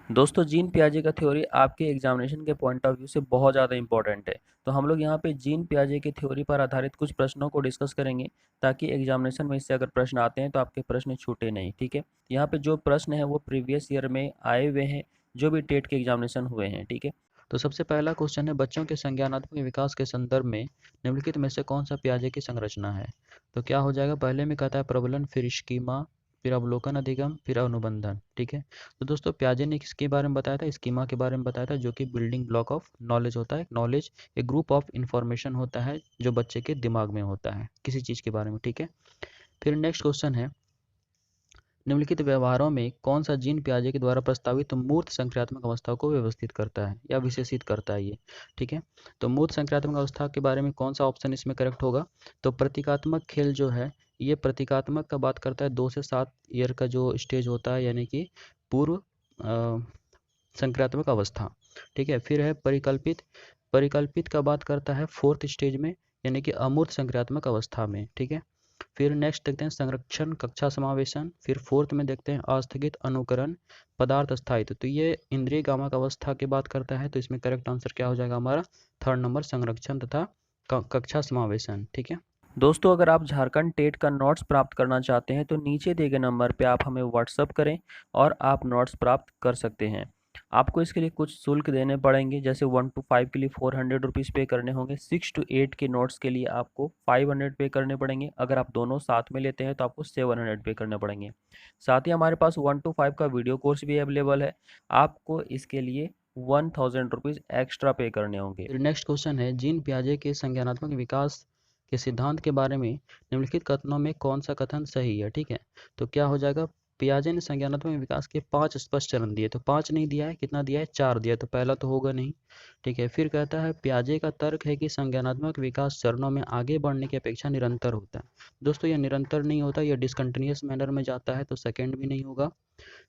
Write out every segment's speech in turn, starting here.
दोस्तों जीन पियाजे का थ्योरी आपके एग्जामिनेशन के पॉइंट ऑफ व्यू से बहुत ज़्यादा इंपॉर्टेंट है। तो हम लोग यहाँ पे जीन पियाजे की थ्योरी पर आधारित कुछ प्रश्नों को डिस्कस करेंगे ताकि एग्जामिनेशन में इससे अगर प्रश्न आते हैं तो आपके प्रश्न छूटे नहीं। ठीक है, यहाँ पे जो प्रश्न है वो प्रीवियस ईयर में आए हुए हैं, जो भी टेट के एग्जामिनेशन हुए हैं। ठीक है, तो सबसे पहला क्वेश्चन है, बच्चों के संज्ञानात्मक विकास के संदर्भ में निम्नलिखित में से कौन सा पियाजे की संरचना है। तो क्या हो जाएगा, पहले में कहता है प्रबलन, फिर स्कीमा, फिर अवलोकन अधिगम, फिर अनुबंधन। ठीक है, तो दोस्तों प्याजे ने किसके बारे में बताया था, स्कीमा के बारे में बताया था, जो कि बिल्डिंग ब्लॉक ऑफ नॉलेज होता है। नॉलेज एक ग्रुप ऑफ इंफॉर्मेशन होता है जो बच्चे के दिमाग में होता है किसी चीज़ के बारे में। ठीक है, फिर नेक्स्ट क्वेश्चन है, निम्नलिखित व्यवहारों में कौन सा जीन पियाजे के द्वारा प्रस्तावित मूर्त संक्रियात्मक अवस्था को व्यवस्थित करता है या विशेषित करता है ये। ठीक है, तो मूर्त संक्रियात्मक अवस्था के बारे में कौन सा ऑप्शन इसमें करेक्ट होगा, तो प्रतीकात्मक खेल जो है ये प्रतीकात्मक का बात करता है, 2 से 7 ईयर का जो स्टेज होता है, यानी कि पूर्व संक्रियात्मक अवस्था। ठीक है, फिर है परिकल्पित, परिकल्पित का बात करता है 4th स्टेज में, यानी कि अमूर्त संक्रियात्मक अवस्था में। ठीक है, फिर नेक्स्ट देखते हैं संरक्षण कक्षा समावेशन, फिर 4th में देखते हैं अस्थगित अनुकरण, पदार्थ स्थायित्व। तो ये इंद्रिय गामक अवस्था की बात करता है, तो इसमें करेक्ट आंसर क्या हो जाएगा हमारा, 3rd नंबर संरक्षण तथा कक्षा समावेशन। ठीक है दोस्तों, अगर आप झारखंड टेट का नोट्स प्राप्त करना चाहते हैं तो नीचे दिए गए नंबर पे आप हमें व्हाट्सअप करें और आप नोट्स प्राप्त कर सकते हैं। आपको इसके लिए कुछ शुल्क देने पड़ेंगे, जैसे 1 to 5 के लिए 400 रुपीज़ पे करने होंगे, 6 to 8 के नोट्स के लिए आपको 500 पे करने पड़ेंगे, अगर आप दोनों साथ में लेते हैं तो आपको 700 पे करने पड़ेंगे। साथ ही हमारे पास 1 to 5 का वीडियो कोर्स भी अवेलेबल है, आपको इसके लिए 1000 रुपीज़ एक्स्ट्रा पे करने होंगे। फिर नेक्स्ट क्वेश्चन है, जीन पियाजे के संज्ञानात्मक विकास के सिद्धांत के बारे में निम्नलिखित कथनों में कौन सा कथन सही है। ठीक है, तो क्या हो जाएगा, पियाजे ने संज्ञानात्मक विकास के 5 स्पष्ट चरण दिए, तो 5 नहीं दिया है, कितना दिया है, 4 दिया है, तो पहला तो होगा नहीं। ठीक है, फिर कहता है पियाजे का तर्क है कि संज्ञानात्मक विकास चरणों में आगे बढ़ने की अपेक्षा निरंतर होता है। दोस्तों यह निरंतर नहीं होता, यह डिसकंटिन्यूअस मैनर में जाता है, तो सेकेंड भी नहीं होगा।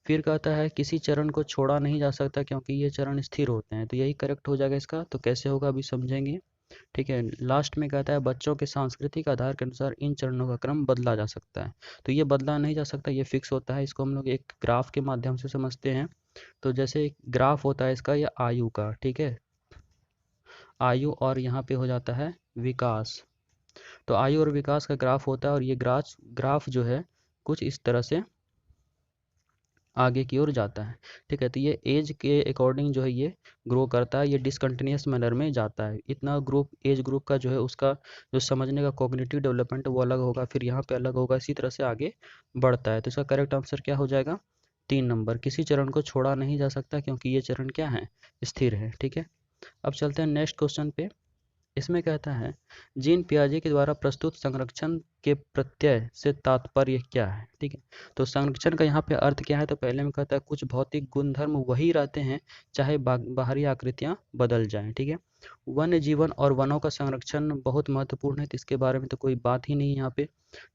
फिर कहता है किसी चरण को छोड़ा नहीं जा सकता क्योंकि ये चरण स्थिर होते हैं, तो यही करेक्ट हो जाएगा इसका, तो कैसे होगा अभी समझेंगे। ठीक है, लास्ट में कहता है बच्चों के सांस्कृतिक आधार के अनुसार इन चरणों का क्रम बदला जा सकता है, तो ये बदला नहीं जा सकता, ये फिक्स होता है। इसको हम लोग एक ग्राफ के माध्यम से समझते हैं, तो जैसे एक ग्राफ होता है इसका या आयु का। ठीक है, आयु और यहाँ पे हो जाता है विकास, तो आयु और विकास का ग्राफ होता है, और ये ग्राफ ग्राफ जो है कुछ इस तरह से आगे की ओर जाता है। ठीक है, तो ये एज के अकॉर्डिंग जो है ये ग्रो करता है, ये डिसकंटिन्यूअस मैनर में जाता है। इतना ग्रुप एज ग्रुप का जो है उसका जो समझने का कॉग्निटिव डेवलपमेंट वो अलग होगा, फिर यहाँ पे अलग होगा, इसी तरह से आगे बढ़ता है। तो इसका करेक्ट आंसर क्या हो जाएगा, 3 नंबर, किसी चरण को छोड़ा नहीं जा सकता क्योंकि ये चरण क्या है, स्थिर है। ठीक है, अब चलते हैं नेक्स्ट क्वेश्चन पे। इसमें कहता है जीन पियाजे के द्वारा प्रस्तुत संरक्षण के प्रत्यय से तात्पर्य क्या है। ठीक है, तो संरक्षण का यहाँ पे अर्थ क्या है, तो पहले में कहता है कुछ भौतिक गुणधर्म वही रहते हैं चाहे बाहरी आकृतियां बदल जाएं। ठीक है, वन्य जीवन और वनों का संरक्षण बहुत महत्वपूर्ण है, तो इसके बारे में तो कोई बात ही नहीं यहाँ पे।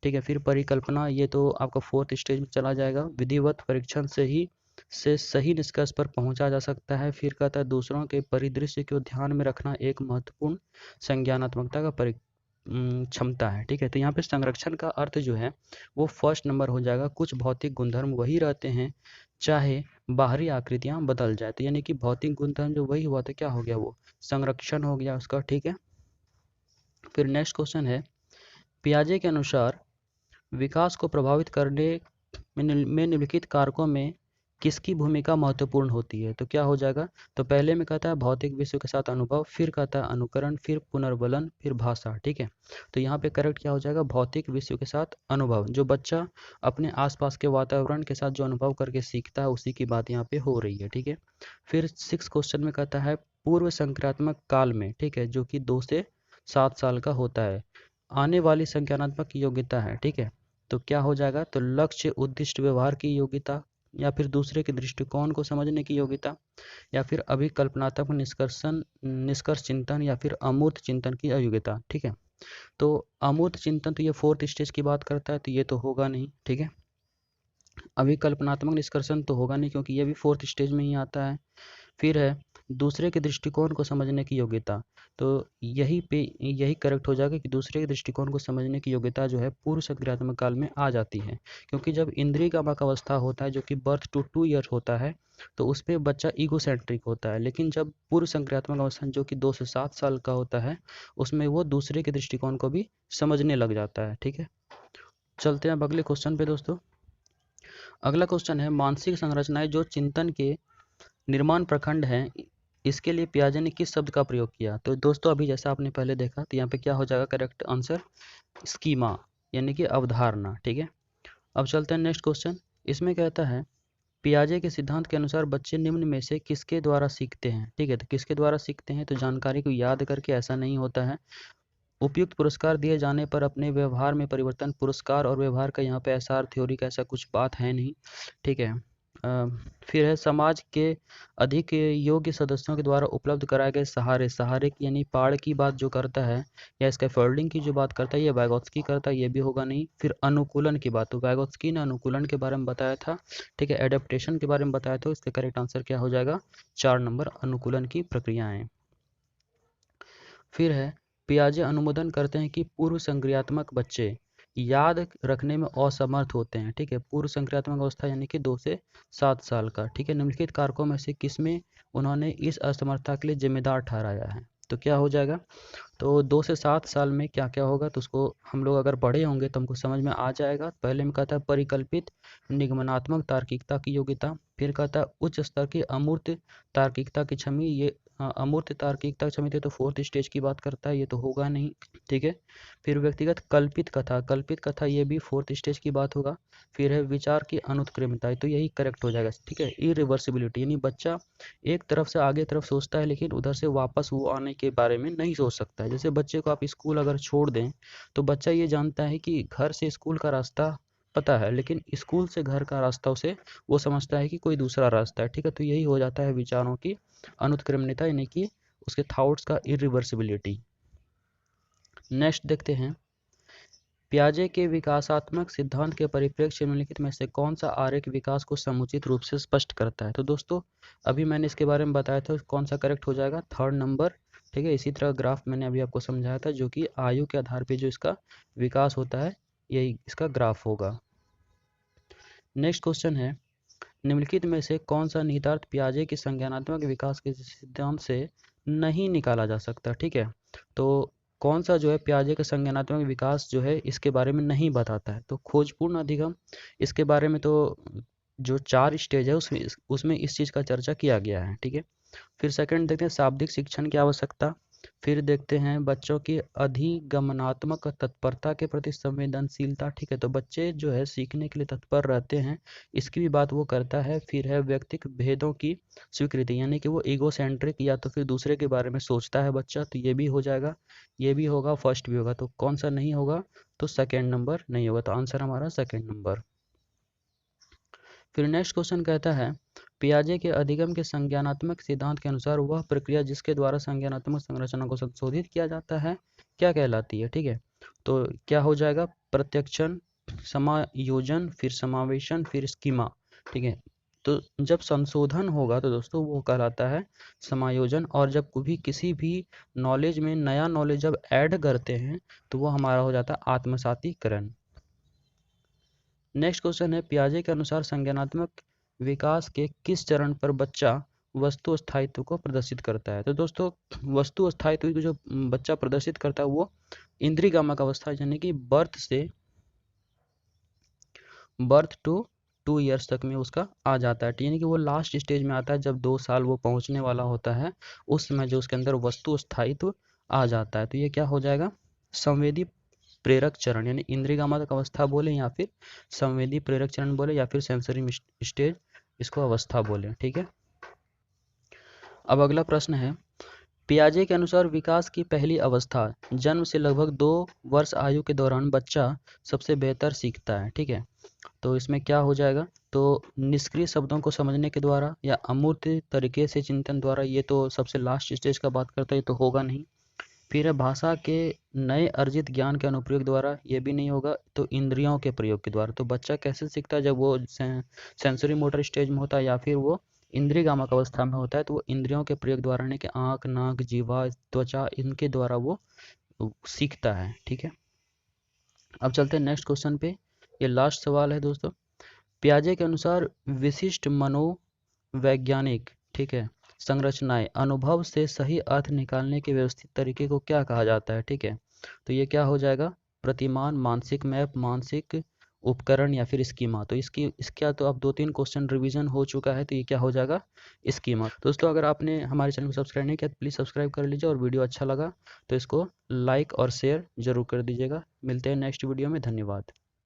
ठीक है, फिर परिकल्पना, ये तो आपका 4th स्टेज में चला जाएगा, विधिवत परीक्षण से सही निष्कर्ष पर पहुंचा जा सकता है। फिर कहता है दूसरों के परिदृश्य को ध्यान में रखना एक महत्वपूर्ण संज्ञानात्मकता का क्षमता है। ठीक है, तो यहाँ पे संरक्षण का अर्थ जो है वो फर्स्ट नंबर हो जाएगा, कुछ भौतिक गुणधर्म वही रहते हैं चाहे बाहरी आकृतियां बदल जाए, तो यानी कि भौतिक गुणधर्म जो वही हुआ तो क्या हो गया, वो संरक्षण हो गया उसका। ठीक है, फिर नेक्स्ट क्वेश्चन है, पियाजे के अनुसार विकास को प्रभावित करने में निम्नलिखित कारकों में किसकी भूमिका महत्वपूर्ण होती है, तो क्या हो जाएगा, तो पहले में कहता है भौतिक विश्व के साथ अनुभव, फिर कहता है अनुकरण, फिर पुनर्बलन, फिर भाषा। ठीक है, तो यहाँ पे करेक्ट क्या हो जाएगा, भौतिक विश्व के साथ अनुभव, जो बच्चा अपने आसपास के वातावरण के साथ जो अनुभव करके सीखता है उसी की बात यहाँ पे हो रही है। ठीक है, फिर 6 क्वेश्चन में कहता है पूर्व संक्रात्मक काल में, ठीक है, जो कि 2 से 7 साल का होता है, आने वाली संज्ञानात्मक योग्यता है। ठीक है, तो क्या हो जाएगा, तो लक्ष्य उद्दिष्ट व्यवहार की योग्यता, या फिर दूसरे के दृष्टिकोण को समझने की योग्यता, या फिर अभिकल्पनात्मक निष्कर्ष चिंतन, या फिर अमूर्त चिंतन की अयोग्यता। ठीक है, तो अमूर्त चिंतन तो ये 4th स्टेज की बात करता है, तो ये तो होगा नहीं। ठीक है, अभिकल्पनात्मक निष्कर्षण तो होगा नहीं क्योंकि ये भी 4th स्टेज में ही आता है। फिर है दूसरे के दृष्टिकोण को समझने की योग्यता। तो यही करेक्ट हो जाएगा कि दूसरे के दृष्टिकोण को समझने की योग्यता जो है पूर्व संक्रियात्मक काल में आ जाती है, क्योंकि जब इंद्रिय कामक अवस्था होता है जो कि बर्थ टू 2 ईयर होता है, तो उसमें बच्चा ईगोसेंट्रिक होता है। लेकिन जब पूर्व संक्रियात्मक अवस्था जो कि 2 से 7 साल का होता है, उसमें वो दूसरे के दृष्टिकोण को भी समझने लग जाता है। ठीक है, चलते हैं अब अगले क्वेश्चन पे दोस्तों। अगला क्वेश्चन है मानसिक संरचनाएं जो चिंतन के निर्माण प्रखंड हैं, इसके लिए पियाजे ने किस शब्द का प्रयोग किया। तो दोस्तों अभी जैसा आपने पहले देखा, तो यहाँ पे क्या हो जाएगा करेक्ट आंसर, स्कीमा यानी कि अवधारणा। ठीक है, अब चलते हैं नेक्स्ट क्वेश्चन। इसमें कहता है पियाजे के सिद्धांत के अनुसार बच्चे निम्न में से किसके द्वारा सीखते हैं। ठीक है, तो किसके द्वारा सीखते हैं, तो जानकारी को याद करके ऐसा नहीं होता है। उपयुक्त पुरस्कार दिए जाने पर अपने व्यवहार में परिवर्तन, पुरस्कार और व्यवहार का यहाँ पे एसआर थ्योरी का ऐसा कुछ बात है नहीं। ठीक है, फिर है समाज के अधिक योग्य सदस्यों के द्वारा उपलब्ध कराए गए सहारे की यानी पाड़ की बात जो करता है, या स्कैफोल्डिंग की जो बात करता है, ये वाइगोत्स्की करता है, ये भी होगा नहीं। फिर अनुकूलन की बात, तो वाइगोत्स्की ने अनुकूलन के बारे में बताया था। ठीक है, एडेप्टेशन के बारे में बताया था। इसका करेक्ट आंसर क्या हो जाएगा, 4 नंबर, अनुकूलन की प्रक्रियाएं। फिर है पियाजे अनुमोदन करते हैं कि पूर्व संक्रियात्मक बच्चे याद रखने में असमर्थ होते हैं। ठीक है, पूर्व संक्रियात्मक अवस्था यानी कि 2 से 7 साल का। ठीक है, निम्नलिखित कारकों में से किसमें उन्होंने इस असमर्थता के लिए जिम्मेदार ठहराया है। तो क्या हो जाएगा, तो 2 से 7 साल में क्या क्या होगा, तो उसको हम लोग अगर पढ़े होंगे तो हमको समझ में आ जाएगा। पहले में कहता है परिकल्पित निगमनात्मक तार्किकता की योग्यता, फिर कहता है उच्च स्तर की अमूर्त तार्किकता की क्षमता। ये अमूर्त तार्किकता क्षमता तो 4th स्टेज की बात करता है, ये तो होगा नहीं। ठीक है, फिर व्यक्तिगत कल्पित कथा ये भी 4th स्टेज की बात होगा। फिर है विचार की अनुत्क्रमता, तो यही करेक्ट हो जाएगा। ठीक है, इरिवर्सिबिलिटी यानी बच्चा एक तरफ से आगे तरफ सोचता है, लेकिन उधर से वापस वो आने के बारे में नहीं सोच सकता है। जैसे बच्चे को आप स्कूल अगर छोड़ दें, तो बच्चा ये जानता है कि घर से स्कूल का रास्ता पता है, लेकिन स्कूल से घर का रास्ता उसे वो समझता है कि कोई दूसरा रास्ता है। ठीक है, तो यही हो जाता है विचारों की अनुत्क्रमणिता यानी कि उसके थॉट्स का इरिवर्सिबिलिटी। नेक्स्ट देखते हैं, पियाजे के विकासात्मक सिद्धांत के परिप्रेक्ष्य निम्नलिखित में से कौन सा आरेख विकास को समुचित रूप से स्पष्ट करता है। तो दोस्तों अभी मैंने इसके बारे में बताया था, कौन सा करेक्ट हो जाएगा, 3rd नंबर। ठीक है, इसी तरह ग्राफ मैंने अभी आपको समझाया था, जो कि आयु के आधार पर जो इसका विकास होता है, यही इसका ग्राफ होगा। नेक्स्ट क्वेश्चन है, निम्नलिखित में से कौन सा निहितार्थ पियाजे के संज्ञानात्मक विकास के सिद्धांत से नहीं निकाला जा सकता। ठीक है, तो कौन सा जो है पियाजे का संज्ञानात्मक विकास जो है इसके बारे में नहीं बताता है। तो खोजपूर्ण अधिगम, इसके बारे में तो जो 4 स्टेज है उसमें इस चीज़ का चर्चा किया गया है। ठीक है, फिर सेकंड देखते हैं शाब्दिक शिक्षण की आवश्यकता। फिर देखते हैं बच्चों की अधिगमनात्मक तत्परता के प्रति संवेदनशीलता। ठीक है, तो बच्चे जो है सीखने के लिए तत्पर रहते हैं, इसकी भी बात वो करता है। फिर है व्यक्तिगत भेदों की स्वीकृति, यानी कि वो ईगोसेंट्रिक या तो फिर दूसरे के बारे में सोचता है बच्चा, तो ये भी हो जाएगा, ये भी होगा, फर्स्ट भी होगा। तो कौन सा नहीं होगा, तो 2nd नंबर नहीं होगा, तो आंसर हमारा 2nd नंबर। फिर नेक्स्ट क्वेश्चन कहता है पियाजे के अधिगम के संज्ञानात्मक सिद्धांत के अनुसार वह प्रक्रिया जिसके द्वारा संज्ञानात्मक संरचना को संशोधित किया जाता है क्या कहलाती है। ठीक है, तो क्या हो जाएगा, प्रत्यक्षण, समायोजन, फिर समावेशन, फिर स्कीमा। ठीक है, तो जब संशोधन होगा तो दोस्तों वो कहलाता है समायोजन, और जब कभी किसी भी नॉलेज में नया नॉलेज जब ऐड करते हैं तो वो हमारा हो जाता है आत्मसातीकरण। नेक्स्ट क्वेश्चन है पियाजे के अनुसार संज्ञानात्मक विकास के किस चरण पर बच्चा वस्तु स्थायित्व को प्रदर्शित करता है। तो दोस्तों वस्तु स्थायित्व को जो बच्चा प्रदर्शित करता है वो इंद्रियगामक अवस्था यानी कि बर्थ टू 2 ईयर्स तक में उसका आ जाता है, यानी कि वो लास्ट स्टेज में आता है जब 2 साल वो पहुंचने वाला होता है, उस समय जो उसके अंदर वस्तु स्थायित्व आ जाता है। तो ये क्या हो जाएगा, संवेदी प्रेरक चरण, यानी इंद्रियगामक अवस्था बोले या फिर संवेदी प्रेरक चरण बोले या फिर सेंसरी स्टेज, इसको अवस्था बोले। ठीक है, अब अगला प्रश्न है पियाजे के अनुसार विकास की पहली अवस्था जन्म से लगभग 2 वर्ष आयु के दौरान बच्चा सबसे बेहतर सीखता है। ठीक है, तो इसमें क्या हो जाएगा, तो निष्क्रिय शब्दों को समझने के द्वारा या अमूर्त तरीके से चिंतन द्वारा, ये तो सबसे लास्ट स्टेज का बात करता है, ये तो होगा नहीं। फिर है भाषा के नए अर्जित ज्ञान के अनुप्रयोग द्वारा, ये भी नहीं होगा। तो इंद्रियों के प्रयोग के द्वारा, तो बच्चा कैसे सीखता है, जब वो सेंसरी मोटर स्टेज में होता है या फिर वो इंद्रियगामक अवस्था में होता है तो वो इंद्रियों के प्रयोग द्वारा यानी कि आँख, नाक, जीवा, त्वचा, इनके द्वारा वो सीखता है। ठीक है, अब चलते हैं नेक्स्ट क्वेश्चन पे। ये लास्ट सवाल है दोस्तों। पियाजे के अनुसार विशिष्ट मनोवैज्ञानिक, ठीक है, संरचनाएं अनुभव से सही अर्थ निकालने के व्यवस्थित तरीके को क्या कहा जाता है। ठीक है, तो ये क्या हो जाएगा, प्रतिमान, मानसिक मैप, मानसिक उपकरण या फिर स्कीमा। तो इसका तो अब 2-3 क्वेश्चन रिवीजन हो चुका है, तो ये क्या हो जाएगा, स्कीमा। दोस्तों अगर आपने हमारे चैनल को सब्सक्राइब नहीं किया तो प्लीज़ सब्सक्राइब कर लीजिए, और वीडियो अच्छा लगा तो इसको लाइक और शेयर जरूर कर दीजिएगा। मिलते हैं नेक्स्ट वीडियो में, धन्यवाद।